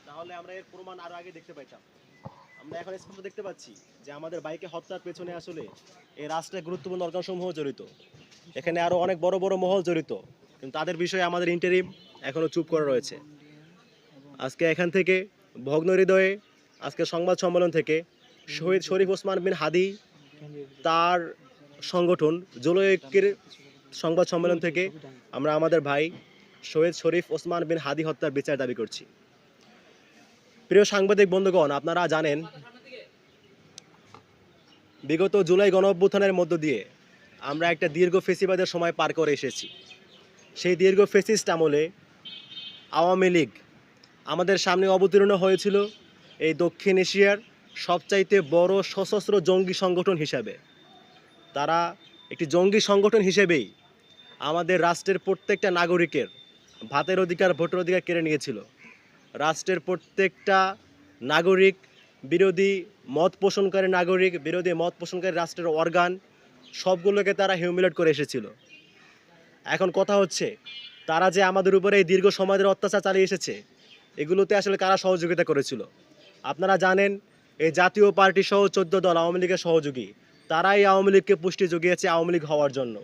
তাহলে আমরা এর প্রমাণ আরো আগে দেখতে পাইতাম। আমরা এখন স্পষ্ট দেখতে পাচ্ছি যে আমাদের বাইকে হত্যার পেছনে আসলে এই রাষ্ট্রের গুরুত্বপূর্ণ অর্গানসমূহ জড়িত। এখানে আরো অনেক বড় বড় মহল জড়িত, কিন্তু তাদের বিষয়ে আমাদের ইন্টারিম এখনো চুপ করে রয়েছে। আজকে এখান থেকে ভগ্ন হৃদয়ে আজকে সংবাদ সম্মেলন থেকে শহীদ শরীফ ওসমান বিন হাদি তার সংগঠন জুলাই ঐক্যের সংবাদ সম্মেলন থেকে আমরা আমাদের ভাই শহীদ শরীফ ওসমান বিন হাদি হত্যার বিচার দাবি করছি। প্রিয় সাংবাদিক বন্ধুগণ, আপনারা জানেন বিগত জুলাই গণ অভ্যুত্থানের মধ্য দিয়ে আমরা একটা দীর্ঘ ফেসিবাদের সময় পার করে এসেছি। সেই দীর্ঘ ফেসিস্ট আমলে আওয়ামী লীগ আমাদের সামনে অবতীর্ণ হয়েছিল এই দক্ষিণ এশিয়ার সবচাইতে বড় সশস্ত্র জঙ্গি সংগঠন হিসাবে। তারা একটি জঙ্গি সংগঠন হিসেবেই আমাদের রাষ্ট্রের প্রত্যেকটা নাগরিকের ভাতের অধিকার, ভোটের অধিকার কেড়ে নিয়েছিল। রাষ্ট্রের প্রত্যেকটা নাগরিক, বিরোধী মত পোষণকারী নাগরিক, বিরোধী মত পোষণকারী রাষ্ট্রের অর্গান সবগুলোকে তারা হিউমিলেট করে এসেছিল। এখন কথা হচ্ছে, তারা যে আমাদের উপরে এই দীর্ঘ সমাজের অত্যাচার চালিয়ে এসেছে, এগুলোতে আসলে কারা সহযোগিতা করেছিল? আপনারা জানেন এই জাতীয় পার্টি সহ 14 দল আওয়ামী লীগের সহযোগী, তারাই আওয়ামী লীগকে পুষ্টি জুগিয়েছে আওয়ামী লীগ হওয়ার জন্য।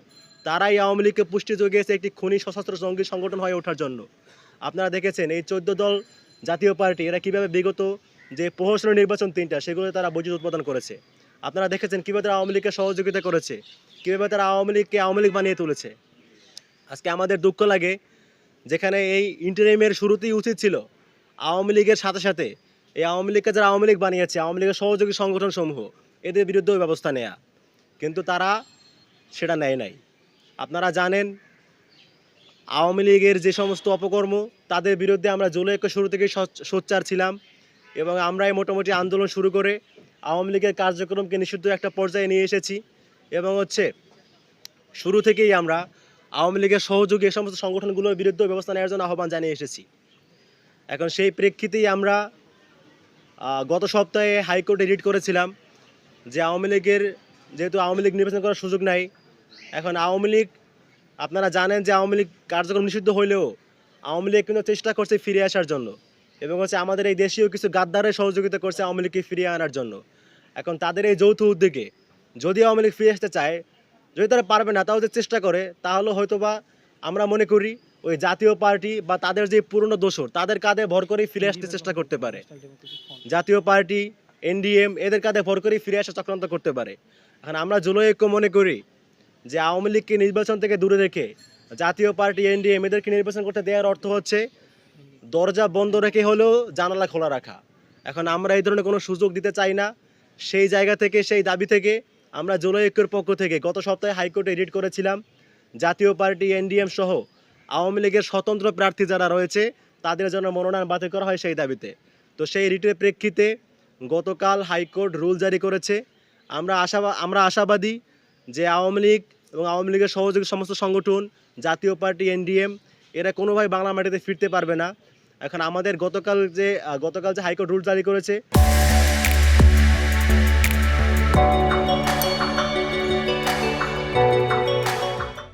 তারাই আওয়ামী লীগকে পুষ্টি জুগিয়েছে একটি খুনি সশস্ত্র জঙ্গি সংগঠন হয়ে ওঠার জন্য। আপনারা দেখেছেন এই 14 দল জাতীয় পার্টি এরা কীভাবে বিগত যে প্রহসনের নির্বাচন 3টা সেগুলো তারা বৈদ্যুৎ উৎপাদন করেছে। আপনারা দেখেছেন কীভাবে তারা আওয়ামী লীগকে সহযোগিতা করেছে, কীভাবে তারা আওয়ামী লীগকে আওয়ামী লীগ বানিয়ে তুলেছে। আজকে আমাদের দুঃখ লাগে, যেখানে এই ইন্টারিমের শুরুতেই উচিত ছিল আওয়ামী লীগের সাথে সাথে এই আওয়ামী লীগকে যারা আওয়ামী লীগ বানিয়েছে, আওয়ামী লীগের সহযোগী সংগঠন সমূহ, এদের বিরুদ্ধেও ব্যবস্থা নেয়া, কিন্তু তারা সেটা নেয় নাই। আপনারা জানেন আওয়ামী লীগের যে সমস্ত অপকর্ম, তাদের বিরুদ্ধে আমরা জুলাই ঐক্য শুরু থেকেই সোচ্চার ছিলাম এবং আমরাই মোটামুটি আন্দোলন শুরু করে আওয়ামী লীগের কার্যক্রমকে নিষিদ্ধ একটা পর্যায়ে নিয়ে এসেছি এবং শুরু থেকেই আমরা আওয়ামী লীগের সহযোগী এই সমস্ত সংগঠনগুলোর বিরুদ্ধে ব্যবস্থা নেওয়ার জন্য আহ্বান জানিয়ে এসেছি। এখন সেই প্রেক্ষিতেই আমরা গত সপ্তাহে হাইকোর্টে রিট করেছিলাম যে আওয়ামী লীগের যেহেতু আওয়ামী লীগ নির্বাচন করার সুযোগ নাই, এখন আওয়ামী লীগ, আপনারা জানেন যে আওয়ামী লীগ কার্যক্রম নিষিদ্ধ হইলেও আওয়ামী লীগ কিন্তু চেষ্টা করছে ফিরে আসার জন্য এবং আমাদের এই দেশীয় কিছু গাদ্দারের সহযোগিতা করছে আওয়ামী লীগকে ফিরিয়ে আনার জন্য। এখন তাদের এই যৌথ উদ্যোগে যদি আওয়ামী লীগ ফিরে আসতে চায়, যদি তারা পারবে না তাও যে চেষ্টা করে, তাহলে হয়তোবা আমরা মনে করি ওই জাতীয় পার্টি বা তাদের যে পুরনো দোসর তাদের কাঁধে ভর করেই ফিরে আসতে চেষ্টা করতে পারে। জাতীয় পার্টি, এনডিএম এদের কাঁধে ভর করেই ফিরে আসা চক্রান্ত করতে পারে। এখন আমরা জুলাই ঐক্য মনে করি যে আওয়ামী লীগকে নির্বাচন থেকে দূরে রেখে জাতীয় পার্টি, এনডিএম এদেরকে নির্বাচন করতে দেওয়ার অর্থ হচ্ছে দরজা বন্ধ রেখে হলেও জানালা খোলা রাখা। এখন আমরা এই ধরনের কোনো সুযোগ দিতে চাই না। সেই জায়গা থেকে, সেই দাবি থেকে আমরা জুলাই ঐক্যের পক্ষ থেকে গত সপ্তাহে হাইকোর্টে রিট করেছিলাম জাতীয় পার্টি, এনডিএম সহ আওয়ামী লীগের স্বতন্ত্র প্রার্থী যারা রয়েছে তাদের জন্য মনোনয়ন বাতিল করা হয় সেই দাবিতে। তো সেই রিটের প্রেক্ষিতে গতকাল হাইকোর্ট রুল জারি করেছে। আমরা আশাবাদী যে আওয়ামী লীগ এবং আওয়ামী লীগের সহযোগী সমস্ত সংগঠন, জাতীয় পার্টি, এনডিএম এরা কোনোভাবে বাংলা মাটিতে ফিরতে পারবে না। এখন আমাদের গতকাল যে হাইকোর্ট রুল জারি করেছে